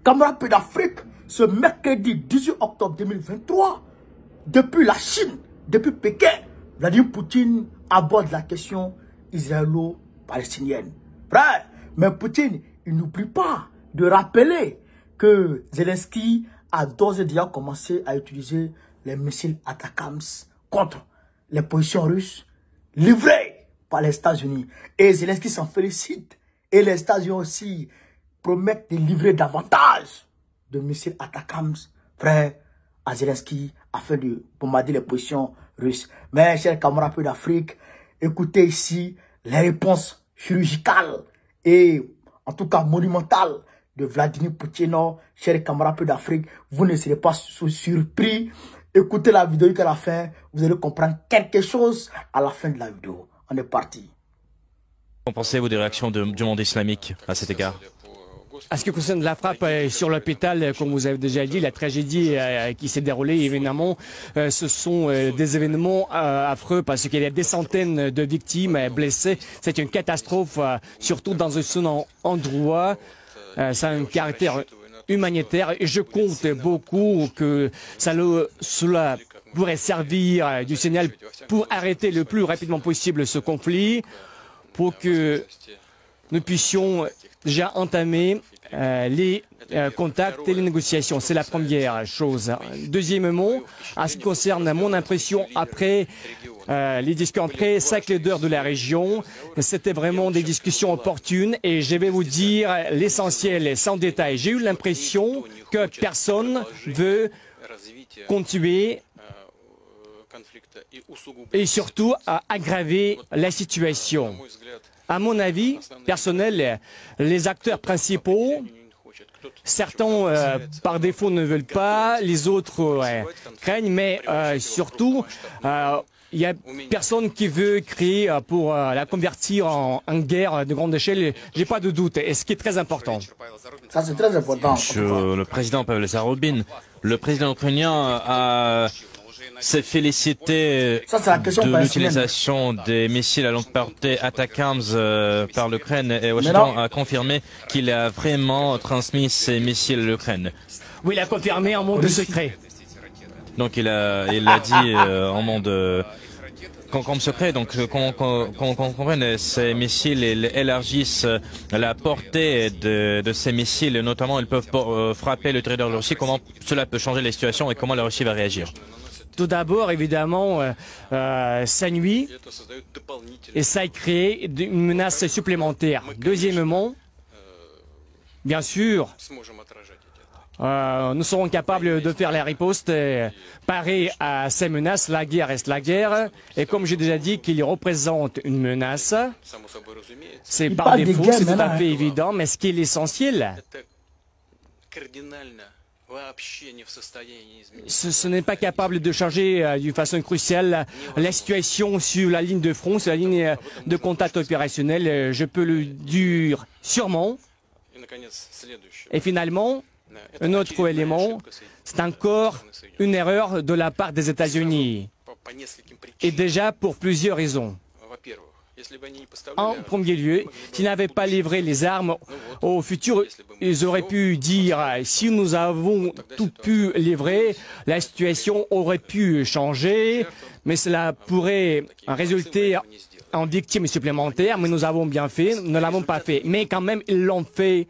camarades d'Afrique, ce mercredi 18 octobre 2023, depuis la Chine, depuis Pékin, Vladimir Poutine aborde la question israélo-palestinienne. Frère, mais Poutine, il n'oublie pas de rappeler que Zelensky a d'ores et déjà commencé à utiliser les missiles Atakams contre les positions russes livrées par les États-Unis. Et Zelensky s'en félicite. Et les États-Unis aussi promettent de livrer davantage de missiles Atakams, frère, à Zelensky afin de bombarder les positions russes. Mais, chers camarades d'Afrique, écoutez ici les réponses chirurgicales et en tout cas monumentales de Vladimir Poutine. Chers camarades d'Afrique, vous ne serez pas surpris. Écoutez la vidéo jusqu'à la fin, vous allez comprendre quelque chose à la fin de la vidéo. On est parti. Qu'en pensez-vous des réactions du monde islamique à cet égard? À ce qui concerne la frappe sur l'hôpital, comme vous avez déjà dit, la tragédie qui s'est déroulée, évidemment, ce sont des événements affreux parce qu'il y a des centaines de victimes blessées. C'est une catastrophe, surtout dans un endroit. Ça a un caractère humanitaire et je compte beaucoup que cela pourrait servir du signal pour arrêter le plus rapidement possible ce conflit, pour que nous puissions déjà entamer les contacts et les négociations. C'est la première chose. Deuxièmement, en ce qui concerne mon impression après les discussions après 5 leaders de la région, c'était vraiment des discussions opportunes et je vais vous dire l'essentiel sans détail. J'ai eu l'impression que personne veut continuer et surtout à aggraver la situation. À mon avis personnel, les acteurs principaux, certains par défaut ne veulent pas, les autres craignent, mais surtout, il n'y a personne qui veut créer pour la convertir en guerre de grande échelle. J'ai pas de doute, et ce qui est très important. Ça, c'est très important. Le président Pavel Zarobin, le président ukrainien s'est félicité de l'utilisation des missiles à longue portée Atakams par l'Ukraine et Washington a confirmé qu'il a vraiment transmis ces missiles à l'Ukraine. Oui, il a confirmé en monde secret. Donc il a dit en monde comme secret, donc qu'on comprenne, ces missiles élargissent la portée de ces missiles, notamment ils peuvent frapper le territoire de la Russie. Comment cela peut changer la situation et comment la Russie va réagir? Tout d'abord, évidemment, ça nuit et ça crée une menace supplémentaire. Deuxièmement, bien sûr, nous serons capables de faire la riposte, parer à ces menaces. La guerre reste la guerre. Et comme j'ai déjà dit qu'il représente une menace, c'est par défaut, c'est tout à fait évident. Mais ce qui est l'essentiel, ce n'est pas capable de changer d'une façon cruciale la situation sur la ligne de front, sur la ligne de contact opérationnel. Je peux le dire sûrement. Et finalement, un autre élément, c'est encore une erreur de la part des États-Unis. Et déjà pour plusieurs raisons. En premier lieu, s'ils n'avaient pas livré les armes au futur, ils auraient pu dire si nous avons tout pu livrer, la situation aurait pu changer, mais cela pourrait résulter en victimes supplémentaires, mais nous avons bien fait, nous ne l'avons pas fait. Mais quand même, ils l'ont fait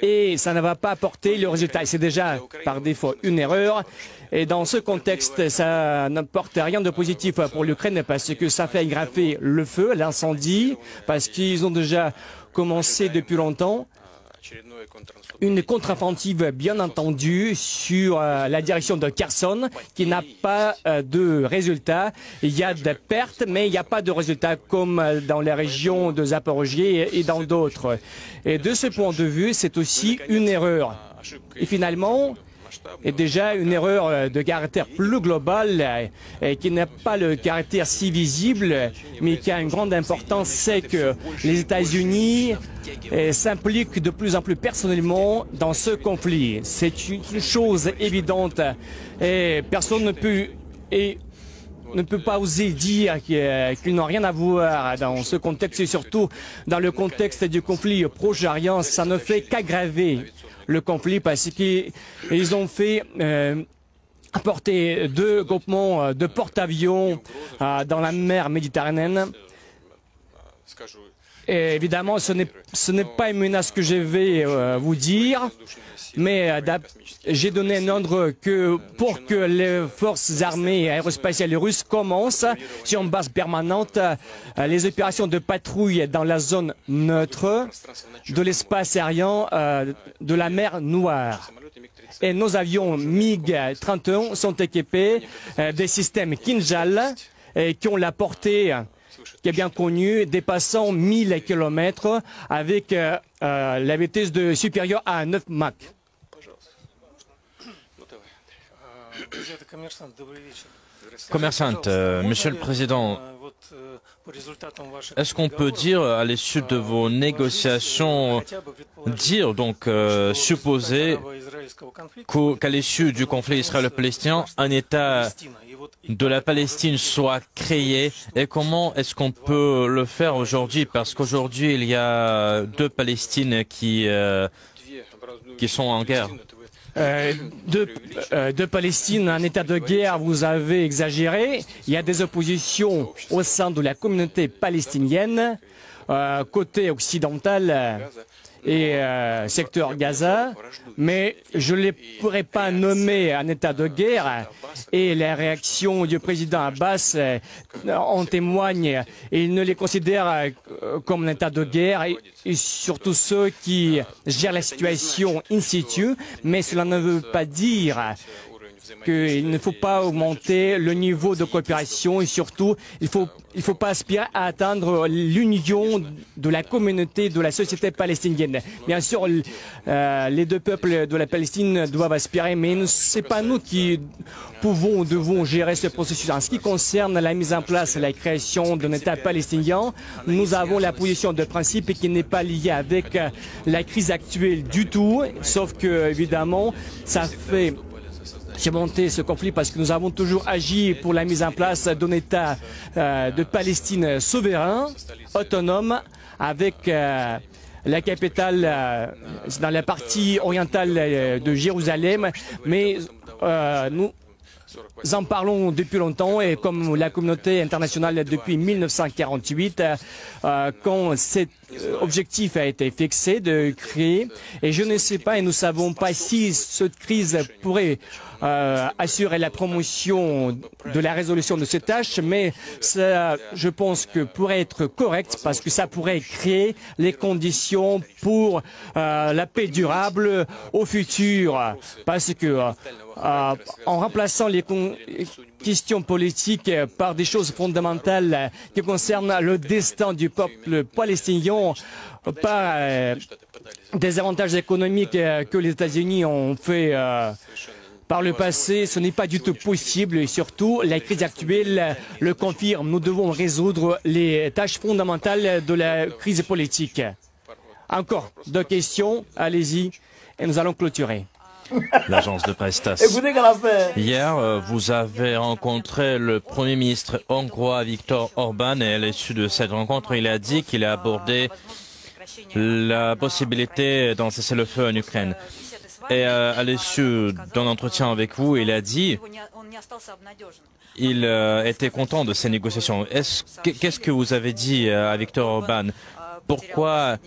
et ça ne va pas apporter le résultat. C'est déjà par défaut une erreur. Et dans ce contexte, ça n'apporte rien de positif pour l'Ukraine parce que ça fait aggraver le feu, l'incendie, parce qu'ils ont déjà commencé depuis longtemps une contre-offensive bien entendu sur la direction de Kherson qui n'a pas de résultat. Il y a des pertes, mais il n'y a pas de résultat comme dans les régions de Zaporogie et dans d'autres. Et de ce point de vue, c'est aussi une erreur. Et finalement, est déjà une erreur de caractère plus global et qui n'a pas le caractère si visible, mais qui a une grande importance, c'est que les États-Unis s'impliquent de plus en plus personnellement dans ce conflit. C'est une chose évidente et personne ne peut ne peut pas oser dire qu'ils n'ont rien à voir dans ce contexte et surtout dans le contexte du conflit Proche-Orient. Ça ne fait qu'aggraver le conflit parce qu'ils ont fait apporter 2 groupements de porte-avions dans la mer Méditerranéenne. Et évidemment, ce n'est pas une menace que je vais vous dire, mais j'ai donné un ordre pour que les forces armées aérospatiales russes commencent sur une base permanente les opérations de patrouille dans la zone neutre de l'espace aérien de la mer Noire. Et nos avions MiG-31 sont équipés des systèmes Kinjal qui ont la portée qui est bien connue, dépassant 1000 km avec la vitesse supérieure à 9 Mach. Commerçante, Monsieur le Président, est-ce qu'on peut dire, à l'issue de vos négociations, supposer qu'à l'issue du conflit israélo-palestinien, un État de la Palestine soit créé, et comment est-ce qu'on peut le faire aujourd'hui? Parce qu'aujourd'hui, il y a 2 Palestines qui sont en guerre. De Palestine, un état de guerre, vous avez exagéré. Il y a des oppositions au sein de la communauté palestinienne, côté occidental et secteur Gaza, mais je ne les pourrais pas nommer un état de guerre. Et la réaction du président Abbas en témoigne. Il ne les considère comme un état de guerre, et surtout ceux qui gèrent la situation in situ, mais cela ne veut pas dire qu'il ne faut pas augmenter le niveau de coopération et surtout, il faut pas aspirer à atteindre l'union de la communauté, de la société palestinienne. Bien sûr, les 2 peuples de la Palestine doivent aspirer, mais ce n'est pas nous qui pouvons ou devons gérer ce processus. En ce qui concerne la mise en place et la création d'un État palestinien, nous avons la position de principe qui n'est pas liée avec la crise actuelle du tout, sauf que, évidemment, ça fait surmonter ce conflit parce que nous avons toujours agi pour la mise en place d'un État de Palestine souverain, autonome, avec la capitale dans la partie orientale de Jérusalem, mais nous en parlons depuis longtemps et comme la communauté internationale depuis 1948, quand cet objectif a été fixé de créer, et je ne sais pas et nous ne savons pas si cette crise pourrait assurer la promotion de la résolution de ces tâches, mais ça, je pense que pourrait être correct parce que ça pourrait créer les conditions pour la paix durable au futur, parce que en remplaçant les questions politiques par des choses fondamentales qui concernent le destin du peuple palestinien, par des avantages économiques que les États-Unis ont fait par le passé, ce n'est pas du tout possible et surtout la crise actuelle le confirme. Nous devons résoudre les tâches fondamentales de la crise politique. Encore 2 questions, allez-y, et nous allons clôturer. L'agence de presse TASS. Écoutez qu'elle a fait. Hier, vous avez rencontré le Premier ministre hongrois Viktor Orban et à l'issue de cette rencontre, il a dit qu'il a abordé la possibilité d'un cessez-le-feu en Ukraine. Et à l'issue d'un entretien avec vous, il a dit qu'il était content de ces négociations. Qu'est-ce que vous avez dit à Viktor Orban? Pourquoi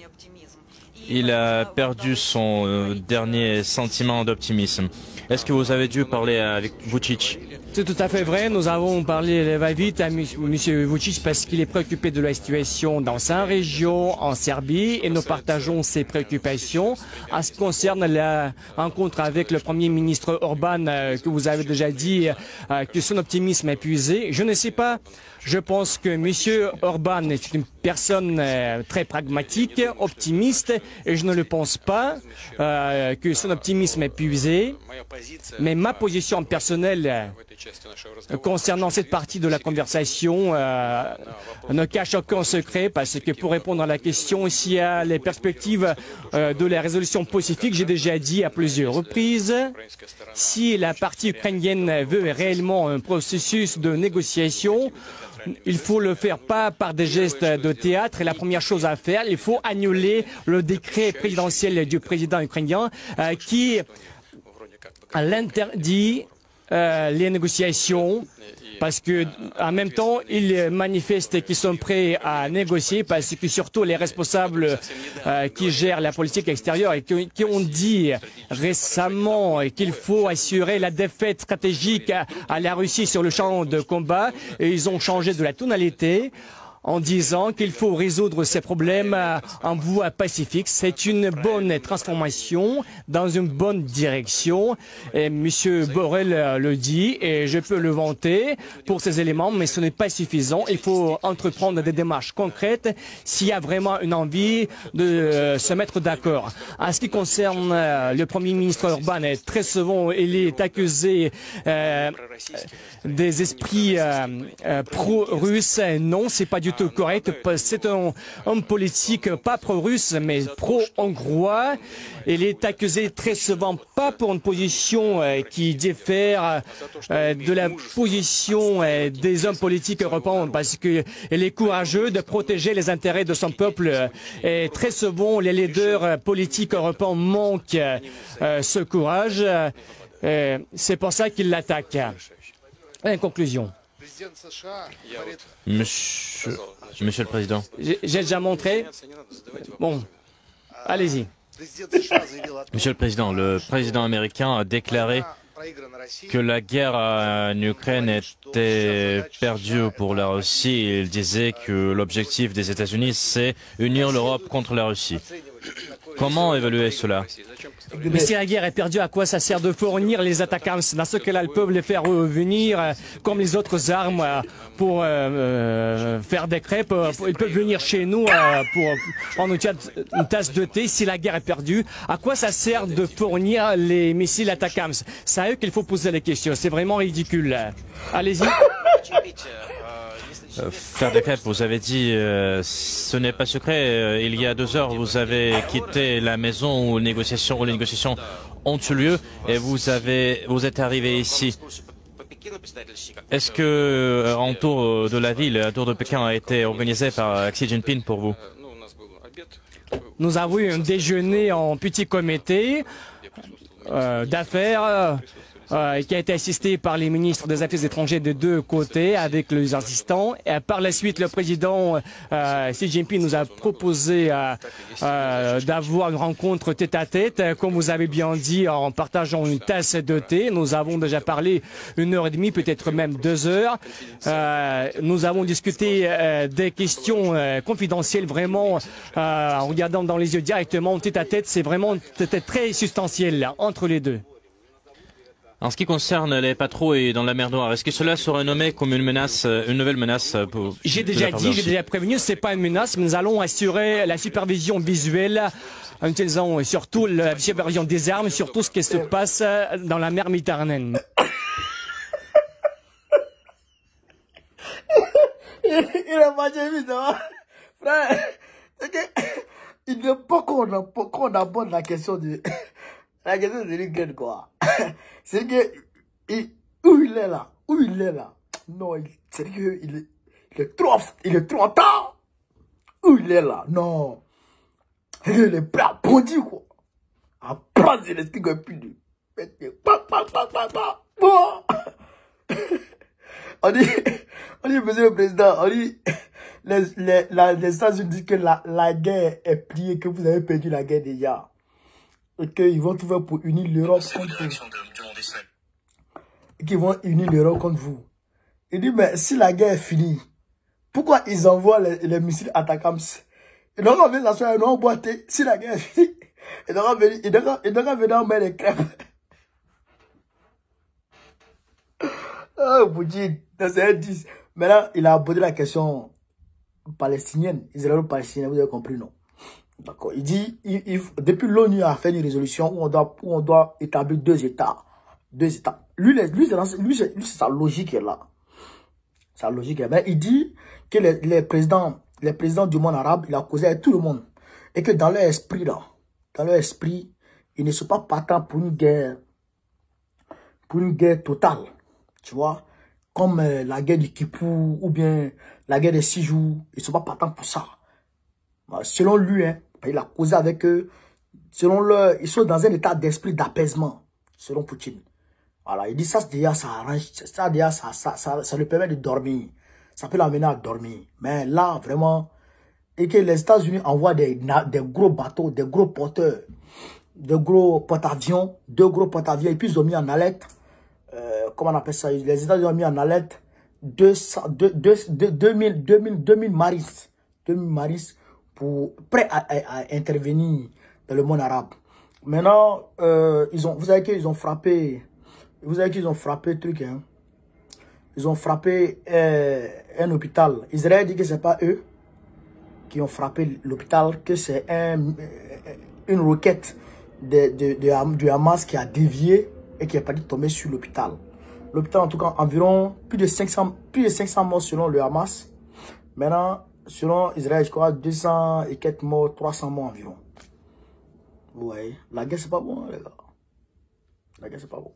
il a perdu son dernier sentiment d'optimisme? Est-ce que vous avez dû parler avec Vučić? C'est tout à fait vrai. Nous avons parlé va-vite à M. Vučić parce qu'il est préoccupé de la situation dans sa région, en Serbie, et nous partageons ses préoccupations. En ce qui concerne la rencontre avec le Premier ministre Orban, que vous avez déjà dit que son optimisme est épuisé, je ne sais pas. Je pense que M. Orban est une personne très pragmatique, optimiste, et je ne le pense pas que son optimisme est épuisé. Mais ma position personnelle concernant cette partie de la conversation, ne cache aucun secret parce que pour répondre à la question, s'il y a les perspectives de la résolution pacifique, j'ai déjà dit à plusieurs reprises, si la partie ukrainienne veut réellement un processus de négociation, il faut le faire pas par des gestes de théâtre. Et la première chose à faire, il faut annuler le décret présidentiel du président ukrainien qui l'interdit les négociations. Parce que, en même temps, ils manifestent qu'ils sont prêts à négocier parce que surtout les responsables qui gèrent la politique extérieure et qui ont dit récemment qu'il faut assurer la défaite stratégique à la Russie sur le champ de combat et ils ont changé de la tonalité en disant qu'il faut résoudre ces problèmes en voie pacifique. C'est une bonne transformation dans une bonne direction. Et M. Borrell le dit et je peux le vanter pour ces éléments, mais ce n'est pas suffisant. Il faut entreprendre des démarches concrètes s'il y a vraiment une envie de se mettre d'accord. En ce qui concerne le Premier ministre Orban, très souvent il est accusé des esprits pro-russes. Non, c'est pas du tout correct. C'est un homme politique pas pro-russe, mais pro-hongrois. Il est accusé très souvent pas pour une position qui diffère de la position des hommes politiques européens, parce qu'il est courageux de protéger les intérêts de son peuple. Et très souvent, les leaders politiques européens manquent ce courage. C'est pour ça qu'il l'attaque. En conclusion. Monsieur le Président. J'ai déjà montré. Bon, allez-y. Monsieur le Président, le président américain a déclaré que la guerre en Ukraine était perdue pour la Russie. Il disait que l'objectif des États-Unis, c'est unir l'Europe contre la Russie. Comment évaluer cela? Mais si la guerre est perdue, à quoi ça sert de fournir les attaquants? Dans ce cas-là, ils peuvent les faire revenir comme les autres armes pour faire des crêpes. Ils peuvent venir chez nous pour prendre une tasse de thé. Si la guerre est perdue, à quoi ça sert de fournir les missiles attaquants? C'est à eux qu'il faut poser les questions. C'est vraiment ridicule. Allez-y. Faire des crêpes, vous avez dit, ce n'est pas secret. Il y a 2 heures, vous avez quitté la maison où les négociations ont eu lieu et vous êtes arrivé ici. Est-ce que un tour de la ville, un tour de Pékin a été organisé par Xi Jinping pour vous? Nous avons eu un déjeuner en petit comité d'affaires qui a été assisté par les ministres des Affaires étrangères des deux côtés avec les assistants. Et par la suite, le président Xi Jinping nous a proposé d'avoir une rencontre tête-à-tête, comme vous avez bien dit, en partageant une tasse de thé. Nous avons déjà parlé 1h30, peut-être même 2 heures. Nous avons discuté des questions confidentielles, vraiment en regardant dans les yeux directement, tête-à-tête. C'était très substantiel entre les deux. En ce qui concerne les patrouilles dans la mer Noire, est-ce que cela serait nommé comme une menace, une nouvelle menace pour... J'ai déjà dit, j'ai déjà prévenu, c'est pas une menace, mais nous allons assurer la supervision visuelle en utilisant surtout la supervision des armes, sur tout ce qui se passe dans la mer Méditerranée. Il a mangé évidemment. Frère, il n'est pas qu'on aborde la question de... La question de l'Ukraine, quoi. C'est que, où il est là, non, c'est que il est trop tard. Où il est là, non. Il est prêt à bondir, quoi. À prendre les trucs et puis on dit, monsieur le président, on dit, les États-Unis disent que la guerre est pliée, que vous avez perdu la guerre déjà. Et qu'ils vont tout faire pour unir l'Europe contre vous. Et qu'ils vont unir l'Europe contre vous. Il dit, mais si la guerre est finie, pourquoi ils envoient les missiles attaquants? Ils n'ont pas venir s'asseoir, ils n'ont pas boité. Si la guerre est finie, ils n'ont pas venir en mettre des crêpes. Oh, Poutine, c'est un 10. Maintenant, il a abordé la question palestinienne, israélo-palestinienne, vous avez compris, non? D'accord. Il dit, depuis l'ONU a fait une résolution où on doit établir deux États. c'est sa logique est là. Sa logique est là. Il dit que les présidents du monde arabe, il a causé avec tout le monde. Et que dans leur esprit, là, ils ne sont pas partants pour une guerre totale. Tu vois, comme la guerre du Kippour ou bien la guerre des 6 jours. Ils ne sont pas partants pour ça. Selon lui, hein, il a causé avec eux. Selon leur, ils sont dans un état d'esprit d'apaisement. Selon Poutine. Voilà, il dit ça déjà, ça arrange. Ça déjà, ça lui permet de dormir. Ça peut l'amener à dormir. Mais là, vraiment, et que les États-Unis envoient des gros bateaux, des gros porteurs, des gros porte-avions, 2 gros porte-avions, et puis ils ont mis en alerte, comment on appelle ça, les États-Unis ont mis en alerte 2000 maris, pour, prêts à intervenir dans le monde arabe. Maintenant, vous savez qu'ils ont frappé, truc, hein. Ils ont frappé un hôpital. Israël dit que c'est pas eux qui ont frappé l'hôpital, que c'est une roquette du Hamas qui a dévié et qui est parti tomber sur l'hôpital. L'hôpital, en tout cas, environ plus de 500 morts selon le Hamas. Maintenant, selon Israël, je crois 200 et quelques morts, 300 morts environ. Vous voyez, la guerre, c'est pas bon, les gars. La guerre, c'est pas bon.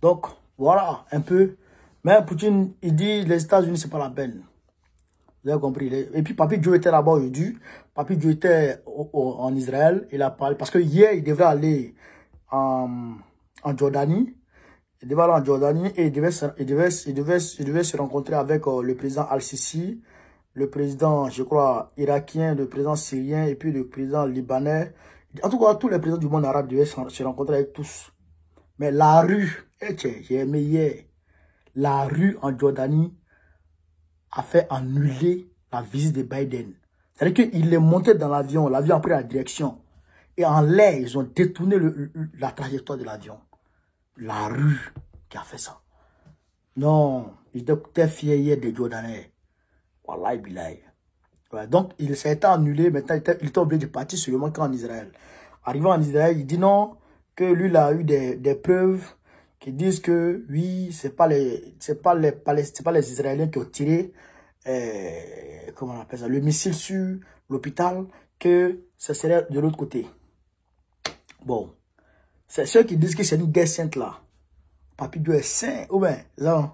Donc, voilà, un peu. Mais Poutine, il dit les États-Unis, c'est pas la peine. Vous avez compris. Et puis, Papi Joe était là-bas aujourd'hui. Papi Joe était en Israël. Il a parlé. Parce que hier, il devait aller en Jordanie. Il devait aller en Jordanie et il devait se rencontrer avec le président Al-Sisi, le président, je crois, irakien, le président syrien et puis le président libanais. En tout cas, tous les présidents du monde arabe devaient se rencontrer avec tous. Mais la rue, j'ai aimé hier, la rue en Jordanie a fait annuler la visite de Biden. C'est-à-dire qu'il est monté dans l'avion, l'avion a pris la direction. Et en l'air, ils ont détourné la trajectoire de l'avion. La rue qui a fait ça. Non, ils étaient fiers hier des Jordanais. Wallahi billahi. Ouais, donc, il s'est été annulé. Maintenant, il était obligé de partir seulement qu'en Israël. Arrivant en Israël, il dit non, que lui, il a eu des preuves qui disent que, oui, c'est pas les Israéliens qui ont tiré, comment on appelle ça, le missile sur l'hôpital, que ça serait de l'autre côté. Bon. C'est ceux qui disent que c'est une guerre sainte là. Papi Dieu est saint. Ou bien, non.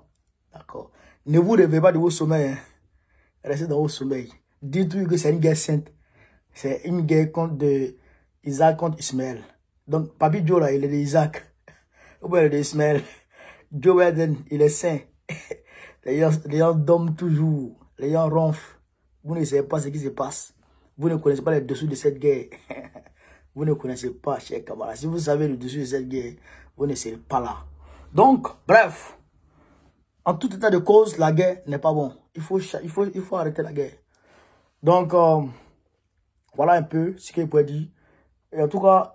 D'accord. Ne vous réveillez pas de vos sommeils. Hein. Restez dans vos sommeils. Dites-vous que c'est une guerre sainte. C'est une guerre Isaac contre Ismaël. Donc, Papi Dieu là, il est d'Isaac. Ou bien il est d'Ismaël. Joe Biden, il est saint. Les gens dorment toujours. Les gens ronflent. Vous ne savez pas ce qui se passe. Vous ne connaissez pas les dessous de cette guerre. Vous ne connaissez pas, chers camarades. Si vous savez le dessus de cette guerre, vous ne serez pas là. Donc, bref. En tout état de cause, la guerre n'est pas bon. Il faut arrêter la guerre. Donc, voilà un peu ce qu'il peut dire. Et en tout cas,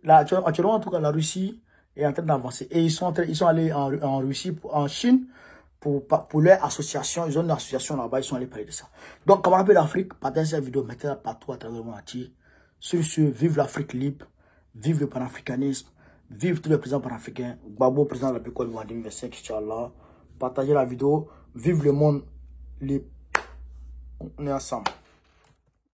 actuellement, en tout cas, la Russie est en train d'avancer. Et ils sont allés en Russie, en Chine, pour leur association. Ils ont une association là-bas, ils sont allés parler de ça. Donc, camarades de l'Afrique, partagez cette vidéo, mettez-la partout à travers le monde entier. Sur ce, vive l'Afrique libre, vive le panafricanisme, vive tous les présidents panafricains, Gbagbo, président de la République en 2025, Inch'Allah. Partagez la vidéo, vive le monde libre. On est ensemble.